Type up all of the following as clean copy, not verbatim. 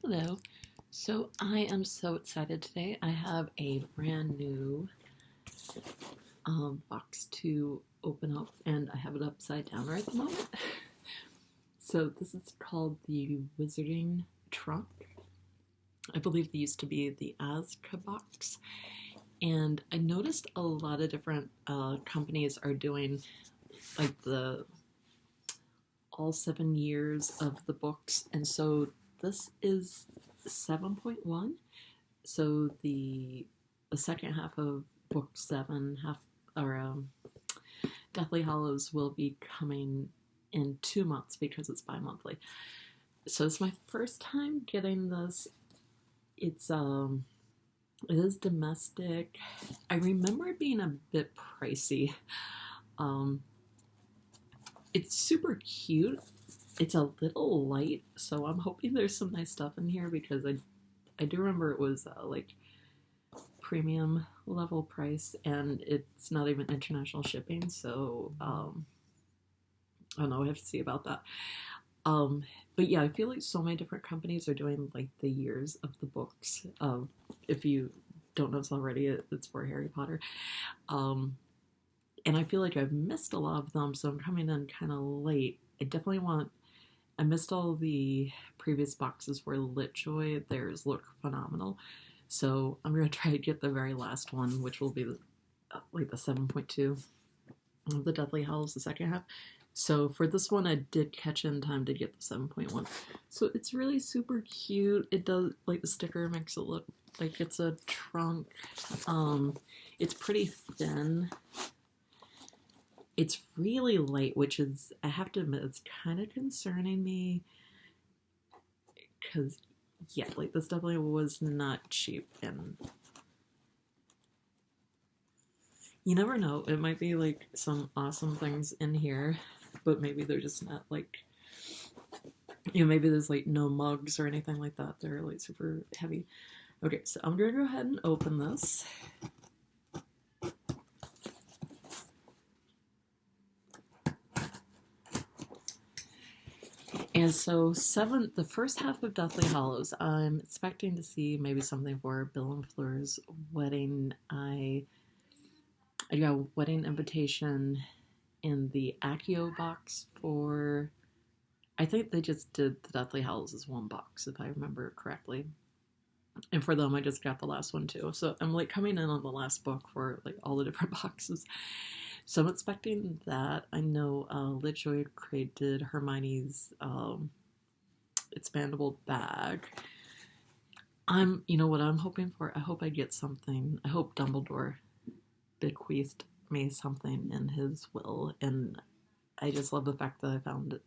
Hello. So I am so excited today. I have a brand new box to open up, and I have it upside down right at the moment. So this is called the Wizarding Trunk. I believe they used to be the Azka box, and I noticed a lot of different companies are doing like the all 7 years of the books, and so this is 7.1. So the second half of book 7, Deathly Hallows, will be coming in 2 months because it's bi-monthly. So it's my first time getting this. It is domestic. I remember it being a bit pricey. It's super cute. It's a little light, so I'm hoping there's some nice stuff in here because I do remember it was like premium level price, and it's not even international shipping, so I don't know, I have to see about that. But yeah, I feel like so many different companies are doing like the years of the books. If you don't know this already, it's for Harry Potter. And I feel like I've missed a lot of them, so I'm coming in kind of late. I missed all the previous boxes for Litjoy. Theirs look phenomenal. So I'm going to try to get the very last one, which will be like the 7.2 of the Deathly Hallows, the second half. So for this one, I did catch in time to get the 7.1. So it's really super cute. It does, like, the sticker makes it look like it's a trunk. It's pretty thin. It's really light, which is, I have to admit, it's kind of concerning me. Because, yeah, like, this definitely was not cheap. And you never know. It might be, like, some awesome things in here, but maybe they're just not, like, maybe there's, like, no mugs or anything like that. They're, like, super heavy. Okay, so I'm going to go ahead and open this. And so the first half of Deathly Hallows, I'm expecting to see maybe something for Bill and Fleur's wedding. I got a wedding invitation in the Accio box for, I think they just did the Deathly Hallows as one box, if I remember correctly. And for them, I just got the last one too. So I'm like coming in on the last book for like all the different boxes. So I'm expecting that. I know Litjoy created Hermione's expandable bag. You know what I'm hoping for? I hope I get something. I hope Dumbledore bequeathed me something in his will, and I just love the fact that I found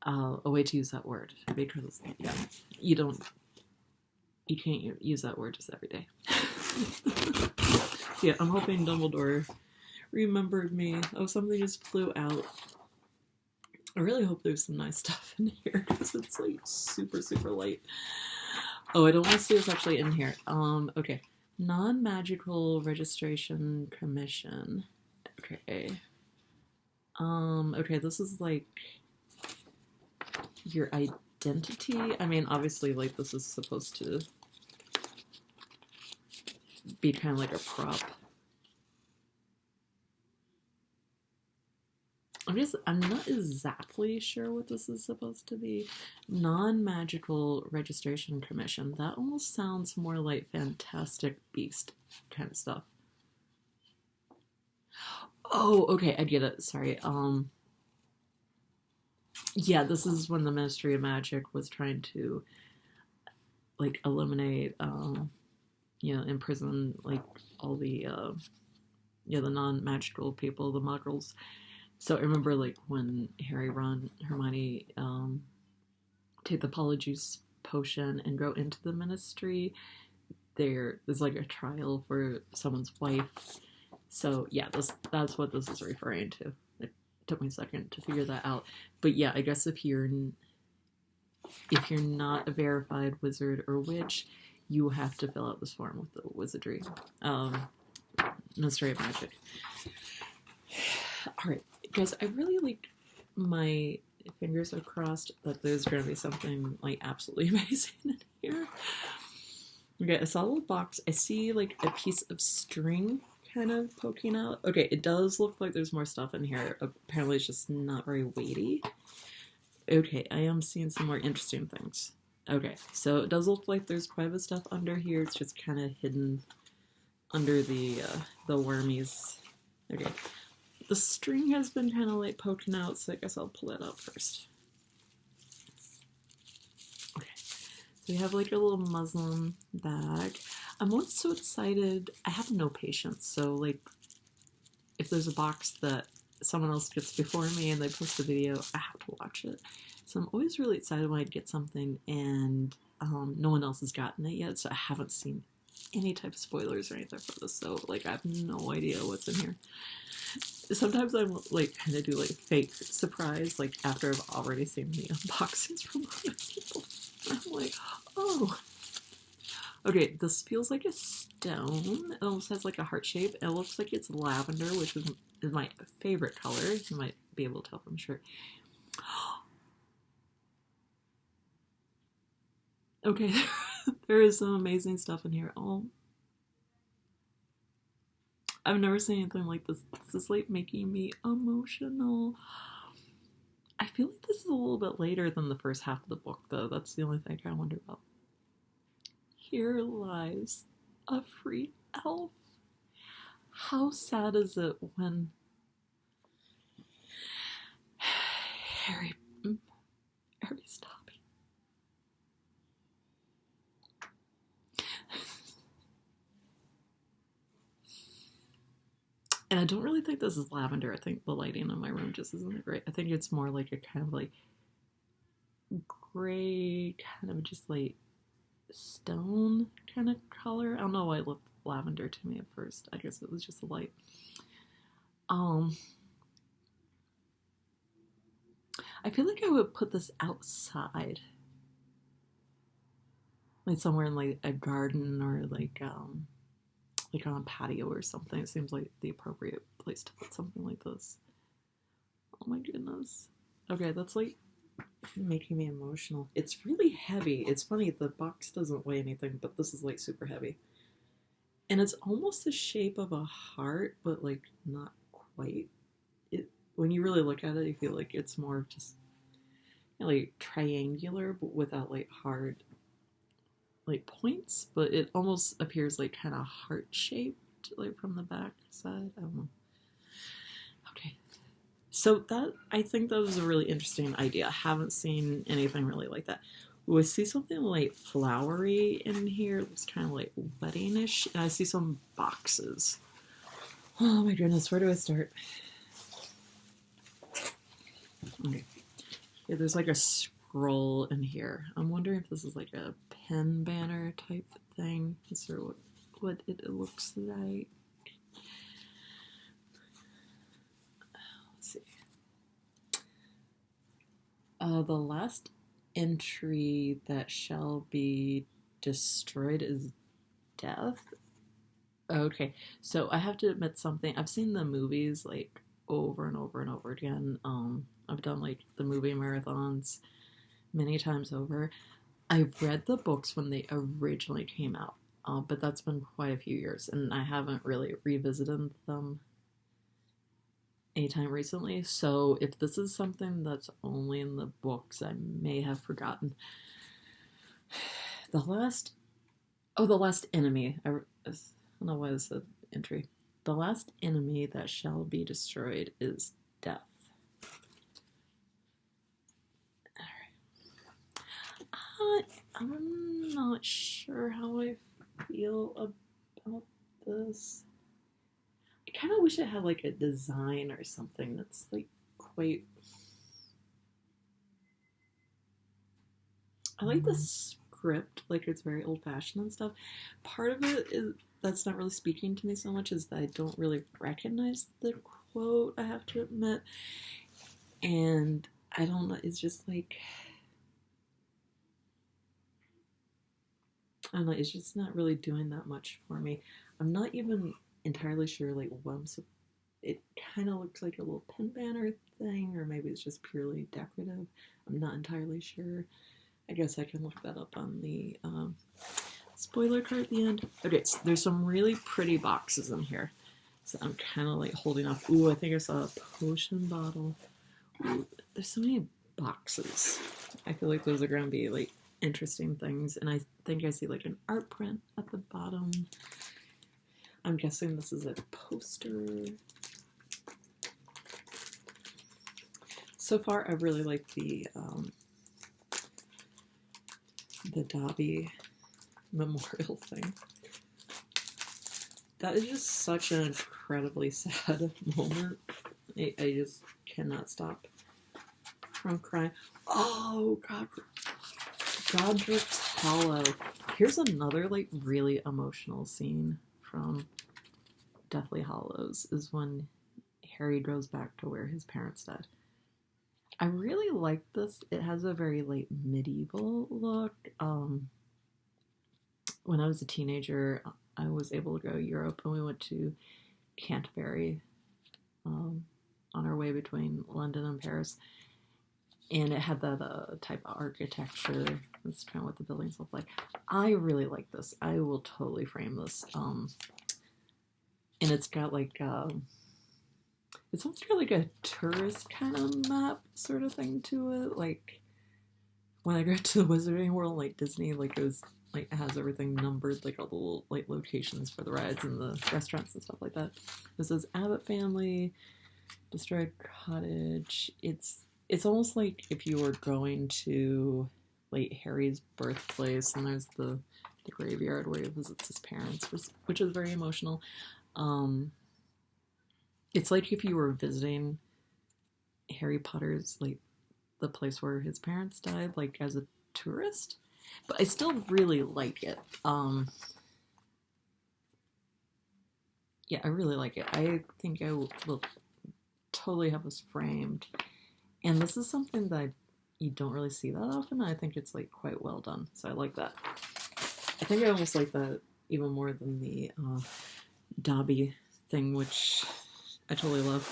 a way to use that word, because yeah, you can't use that word just every day. Yeah, I'm hoping Dumbledore remembered me. Oh, something just flew out. I really hope there's some nice stuff in here because it's like super, super light. Oh, I don't want to see what's actually in here. Okay. Non-magical registration commission. Okay. Okay, this is like your identity. I mean, obviously, like, this is supposed to be kind of like a prop. I'm not exactly sure what this is supposed to be. Non-magical registration commission. That almost sounds more like Fantastic Beast kind of stuff. Oh, okay, I get it. Sorry. Yeah, this is when the Ministry of Magic was trying to like eliminate imprison like all the the non-magical people, the muggles. So I remember like when Harry, Ron, Hermione take the Polyjuice potion and go into the Ministry, there's like a trial for someone's wife. So yeah, that's what this is referring to. It took me a second to figure that out, but yeah, I guess if you're not a verified wizard or witch, you have to fill out this form with the wizardry Ministry of Magic. All right, guys, I really like my fingers are crossed that there's going to be something like absolutely amazing in here. Okay, I saw a little box. I see like a piece of string kind of poking out. Okay, it does look like there's more stuff in here. Apparently it's just not very weighty. Okay, I am seeing some more interesting things. Okay, so it does look like there's quite a bit of stuff under here. It's just kind of hidden under the wormies. Okay, the string has been kind of like poking out, so I guess I'll pull that out first. Okay, so we have like a little muslin bag. I'm always so excited. I have no patience, so like if there's a box that someone else gets before me and they post a video, I have to watch it. So I'm always really excited when I get something and no one else has gotten it yet, so I haven't seen any type of spoilers or anything for this, so like I have no idea what's in here. Sometimes I'm like kind of do like fake surprise, like after I've already seen the unboxings from other people. I'm like, oh. Okay, this feels like a stone. It almost has like a heart shape. It looks like it's lavender, which is my favorite color. You might be able to tell from the shirt. Okay, there is some amazing stuff in here. Oh, I've never seen anything like this. This is like making me emotional. I feel like this is a little bit later than the first half of the book, though. That's the only thing I wonder about. Here lies a free elf. How sad is it when Harry stop. And I don't really think this is lavender. I think the lighting in my room just isn't great. I think it's more like a kind of like gray, kind of just like stone kind of color. I don't know why it looked lavender to me at first. I guess it was just the light. I feel like I would put this outside. Like somewhere in like a garden or like on a patio or something. It seems like the appropriate place to put something like this. Oh my goodness. Okay, that's like making me emotional. It's really heavy. It's funny, the box doesn't weigh anything, but this is like super heavy. And it's almost the shape of a heart, but like not quite. When you really look at it, you feel like it's more of just like triangular, but without like hard like points, but it almost appears like kind of heart shaped, like from the back side. I don't know. Okay, so that I think that was a really interesting idea. I haven't seen anything really like that. We see something like flowery in here. It looks kind of like weddingish, and I see some boxes. Oh my goodness, where do I start? Okay, yeah, there's like a scroll in here. I'm wondering if this is like a pen banner type thing. Is there what it looks like? Let's see. The last entry that shall be destroyed is death. Okay, so I have to admit something. I've seen the movies like over and over and over again. I've done like the movie marathons many times over. I've read the books when they originally came out, but that's been quite a few years, and I haven't really revisited them anytime recently. So if this is something that's only in the books, I may have forgotten. The last enemy. I don't know why this said entry. The last enemy that shall be destroyed is death. I'm not sure how I feel about this. I kind of wish it had like a design or something that's like quite. I like the script, like it's very old fashioned and stuff. Part of it is that's not really speaking to me so much is that I don't really recognize the quote, I have to admit. And I don't know, it's just like I don't know, it's just not really doing that much for me. I'm not even entirely sure like what I'm it kind of looks like a little pin banner thing, or maybe it's just purely decorative. I'm not entirely sure. I guess I can look that up on the spoiler card at the end. Okay, so there's some really pretty boxes in here. So I'm kind of like holding off. Ooh, I think I saw a potion bottle. Ooh, there's so many boxes. I feel like those are going to be like interesting things. And I think I see like an art print at the bottom. I'm guessing this is a poster. So far, I really like the Dobby memorial thing. That is just such an incredibly sad moment. I just cannot stop from crying. Oh, God. Godric's Hollow. Here's another, like, really emotional scene from Deathly Hallows, is when Harry goes back to where his parents died. I really like this. It has a very, like, medieval look. When I was a teenager, I was able to go to Europe, and we went to Canterbury on our way between London and Paris. And it had that type of architecture. That's kind of what the buildings look like. I really like this. I will totally frame this. And it's got like, it's almost got like a tourist kind of map sort of thing to it. Like, when I go to the Wizarding World, like Disney, like it was, like it has everything numbered, like all the little like locations for the rides and the restaurants and stuff like that. This says Abbott Family, Destroyed Cottage. It's almost like if you were going to like Harry's birthplace, and there's the graveyard where he visits his parents, which is very emotional. It's like if you were visiting Harry Potter's, like the place where his parents died, like as a tourist. But I still really like it. Yeah, I really like it. I think I will totally have this framed. And this is something that you don't really see that often. I think it's like quite well done. So I like that. I think I almost like that even more than the Dobby thing, which I totally love.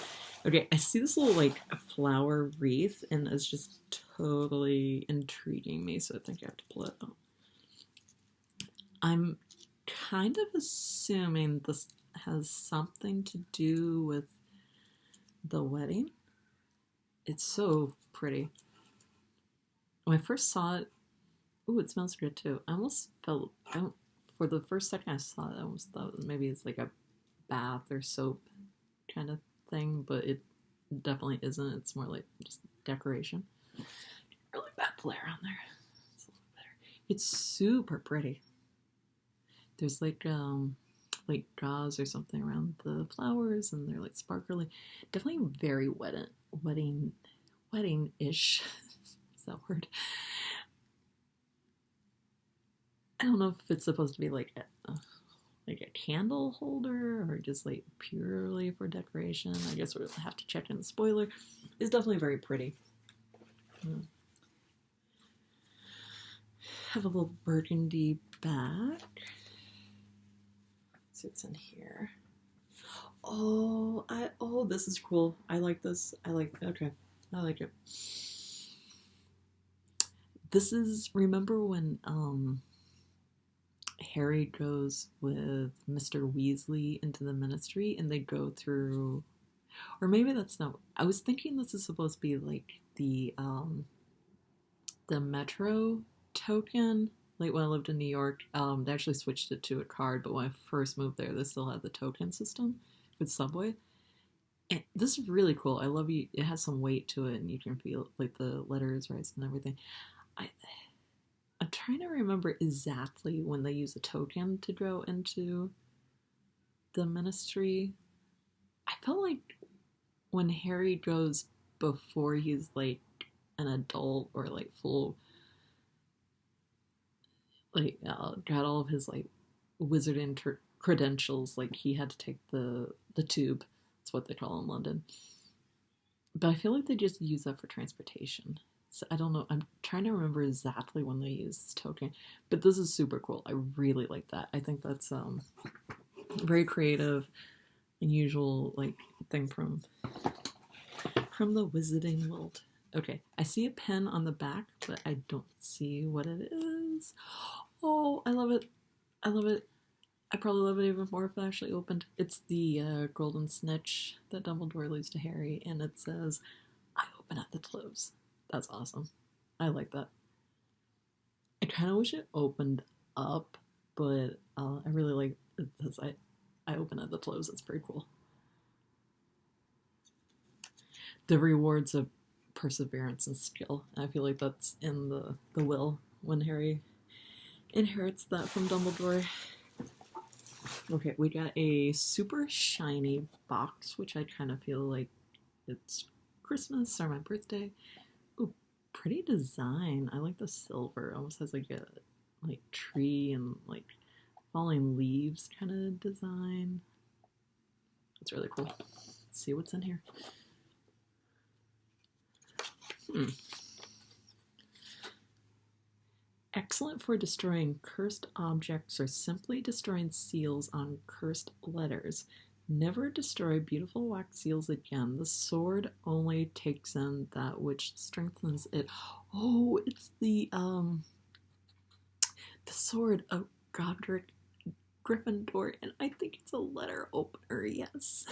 Okay, I see this little like flower wreath, and it's just totally intriguing me. So I think I have to pull it out. I'm kind of assuming this has something to do with the wedding. It's so pretty. When I first saw it, ooh, it smells good too. I almost felt, for the first second I saw it, I almost thought maybe it's like a bath or soap kind of thing, but it definitely isn't. It's more like just decoration. Really bad glare on there. It's a little better. It's super pretty. There's like gauze or something around the flowers, and they're like sparkly. Definitely very wedding-ish. Is that word? I don't know if it's supposed to be like a candle holder or just like purely for decoration. I guess we'll have to check in the spoiler. It's definitely very pretty. Have a little burgundy back. So it's in here. Oh, this is cool. I like this. Okay. I like it. This is, remember when Harry goes with Mr. Weasley into the Ministry, and they go through, or maybe that's not, I was thinking this is supposed to be like the metro token. Like when I lived in New York, they actually switched it to a card, but when I first moved there, they still had the token system with Subway. And this is really cool. I love you. It has some weight to it, and you can feel like the letters right and everything. I'm trying to remember exactly when they use a token to go into the Ministry. I felt like when Harry goes before he's like an adult or like full, like got all of his like wizarding credentials, like he had to take the tube. That's what they call in London. But I feel like they just use that for transportation. So I don't know. I'm trying to remember exactly when they use this token, but this is super cool. I really like that. I think that's very creative. unusual like thing from the Wizarding World. Okay, I see a pen on the back, but I don't see what it is. Oh, I love it. I love it. I probably love it even more if it actually opened. It's the golden snitch that Dumbledore leaves to Harry, and it says, "I open at the close." That's awesome. I like that. I kind of wish it opened up, but I really like it says I open at the close. It's pretty cool. The rewards of perseverance and skill. I feel like that's in the will when Harry inherits that from Dumbledore. Okay, we got a super shiny box, which I kind of feel like it's Christmas or my birthday. Ooh, pretty design. I like the silver. Almost has like a like tree and like falling leaves kind of design. It's really cool. Let's see what's in here. Excellent for destroying cursed objects or simply destroying seals on cursed letters. Never destroy beautiful wax seals again. The sword only takes in that which strengthens it. Oh, it's the sword of Godric Gryffindor, and I think it's a letter opener, yes.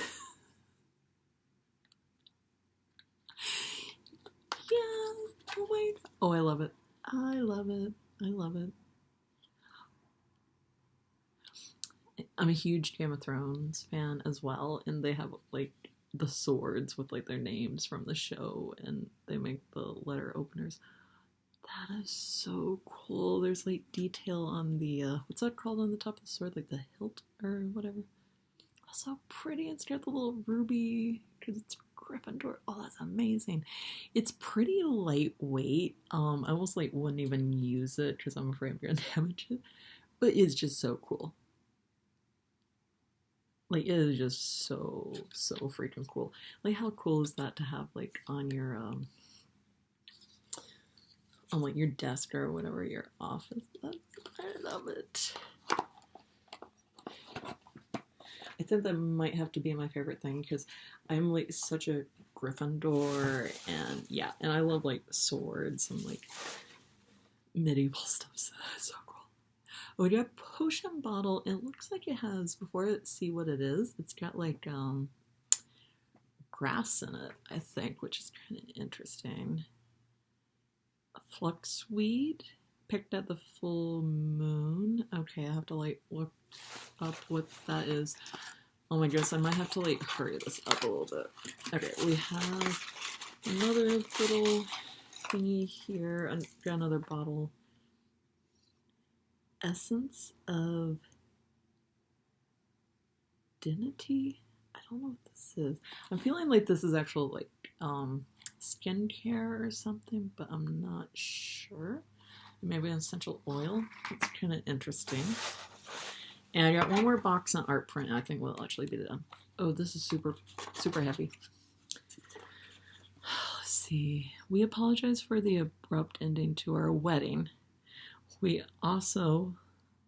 Yeah. Oh my god. Oh, I love it. I love it. I love it. I'm a huge Game of Thrones fan as well, and they have like the swords with like their names from the show, and they make the letter openers. That is so cool. There's like detail on the what's that called on the top of the sword, like the hilt or whatever. That's so pretty. It's got the little ruby because it's Gryffindor. Oh, that's amazing. It's pretty lightweight. I almost like wouldn't even use it because I'm afraid I'm gonna damage it. But it's just so cool. Like it is just so freaking cool. Like how cool is that to have like on your on like your desk or whatever your office? I love it. I think that might have to be my favorite thing because I'm like such a Gryffindor, and yeah, and I love like swords and like medieval stuff. So that's so cool. Oh, we got a potion bottle. It looks like it has, before I see what it is, it's got like grass in it, I think, which is kind of interesting. A fluxweed picked at the full moon. Okay, I have to like look up what that is. Oh my goodness, I might have to like hurry this up a little bit. Okay, we have another little thingy here. I've got another bottle. Essence of Dignity? I don't know what this is. I'm feeling like this is actual like skincare or something, but I'm not sure. Maybe an essential oil. It's kind of interesting. And I got one more box on art print. I think we'll actually be done. Oh, this is super heavy. Let's see. We apologize for the abrupt ending to our wedding. We also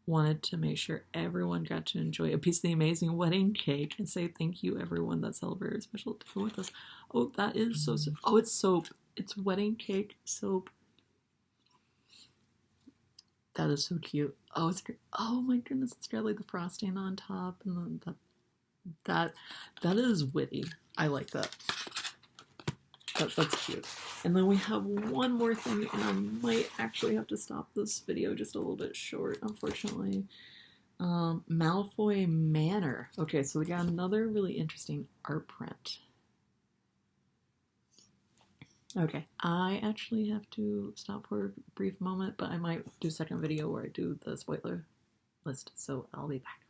wanted to make sure everyone got to enjoy a piece of the amazing wedding cake and say thank you everyone that celebrated a special day with us. Oh, that is so. Oh, it's soap. It's wedding cake soap. That is so cute. Oh, it's great. Oh my goodness, it's got like the frosting on top, and then that is witty. I like that. That's cute. And then we have one more thing, and I might actually have to stop this video just a little bit short, unfortunately. Malfoy Manor. Okay, so we got another really interesting art print. Okay, I actually have to stop for a brief moment, but I might do a second video where I do the spoiler list, so I'll be back.